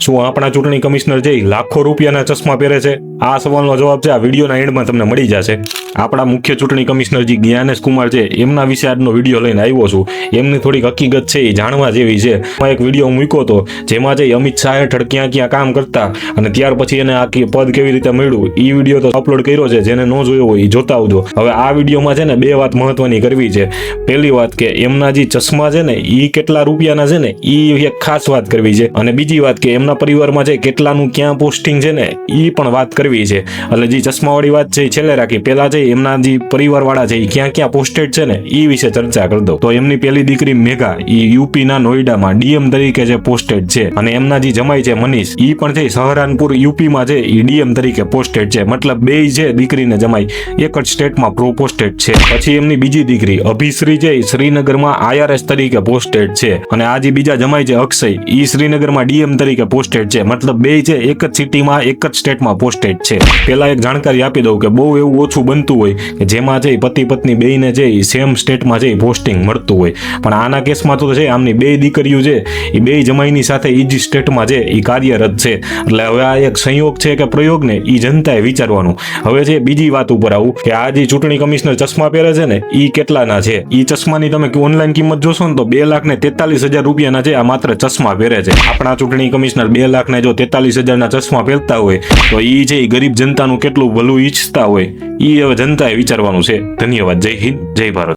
શું આપણા ચૂંટણી કમિશનર જે લાખો રૂપિયાના ચશ્મા પહેરે છે? આ સવાલનો જવાબ છે આ વિડીયોના એન્ડમાં તમને મળી જશે. આપણા મુખ્ય ચૂંટણી કમિશનર જે જ્ઞાનેશ કુમાર છે એમના વિશે આજનો વિડીયો લઈને આવ્યો છું. એમની થોડીક હકીકત છે એ જાણવા જેવી છે. એક વિડીયો મૂક્યો હતો જેમાં જે અમિત શાહ હેઠળ ક્યાં ક્યાં કામ કરતા અને ત્યાર પછી એને આ પદ કેવી રીતે મળ્યું એ વિડીયો તો અપલોડ કર્યો છે. જેને ન જોયો હોય એ જોતા આવજો. હવે આ વિડીયોમાં છે ને બે વાત મહત્વની કરવી છે. પહેલી વાત કે એમના જે ચશ્મા છે ને એ કેટલા રૂપિયાના છે ને એ એક ખાસ વાત કરવી છે. અને બીજી વાત કે એમના પરિવારમાં છે કેટલાનું ક્યાં પોસ્ટિંગ છે ને એ પણ વાત કરવી છે. એટલે જે ચશ્માવાળી વાત છે એ છેલ્લે રાખી. પહેલા છે એમના જે પરિવારવાળા છે એ ક્યાં ક્યાં પોસ્ટેડ છે ને એ વિશે ચર્ચા કરી દો. તો એમની પહેલી દીકરી મેઘા એ યુપીના નોઈડામાં ડીએમ તરીકે જે પોસ્ટેડ છે અને એમના જે જમાઈ છે મનીષ એ પણ છે સહરાનપુર યુપીમાં છે એ ડીએમ તરીકે પોસ્ટેડ છે. મતલબ બે છે દીકરીને જમાઈ એક જ સ્ટેટમાં પોસ્ટેડ છે. પછી એમની બીજી દીકરી અભિશ્રી છે એ શ્રીનગરમાં આઈઆરએસ તરીકે પોસ્ટેડ છે અને આ જે બીજા જમાઈ છે અક્ષય એ શ્રીનગરમાં ડીએમ તરીકે પોસ્ટેડ છે. મતલબ બે છે એક જ સિટીમાં એક જ સ્ટેટમાં પોસ્ટેડ છે. પેલા એક જાણકારી આપી દઉં કે બહુ એવું ઓછું બનતું હોય કે જેમાં છે પતિ પત્ની બેયને છે એ સેમ સ્ટેટમાં છે પોસ્ટિંગ મળતું હોય. પણ આના કેસમાં તો છે આમની બે દીકરીઓ છે એ બે જમાઈની સાથે એ જ સ્ટેટમાં છે એ કાર્યરત છે. એટલે હવે આ એક સંયોગ છે કે પ્રયોગ ને એ જનતાએ વિચારવાનું. હવે છે બીજી વાત ઉપર આવું કે આ જે ચૂંટણી કમિશનર ચશ્મા પહેરે છે ને એ કેટલાના છે. એ ચશ્માની તમે ઓનલાઈન કિંમત જોશો ને તો 2,43,000 રૂપિયાના છે આ માત્ર ચશ્મા પહેરે છે. આપણા ચૂંટણી કમિશનર 2 લાખને જો 43,000ના ચશ્મા પહેરતા હોય તો એ છે એ ગરીબ જનતાનું કેટલું ભલું ઈચ્છતા હોય એ હવે જનતાએ વિચારવાનું છે. ધન્યવાદ. જય હિન્દ, જય ભારત.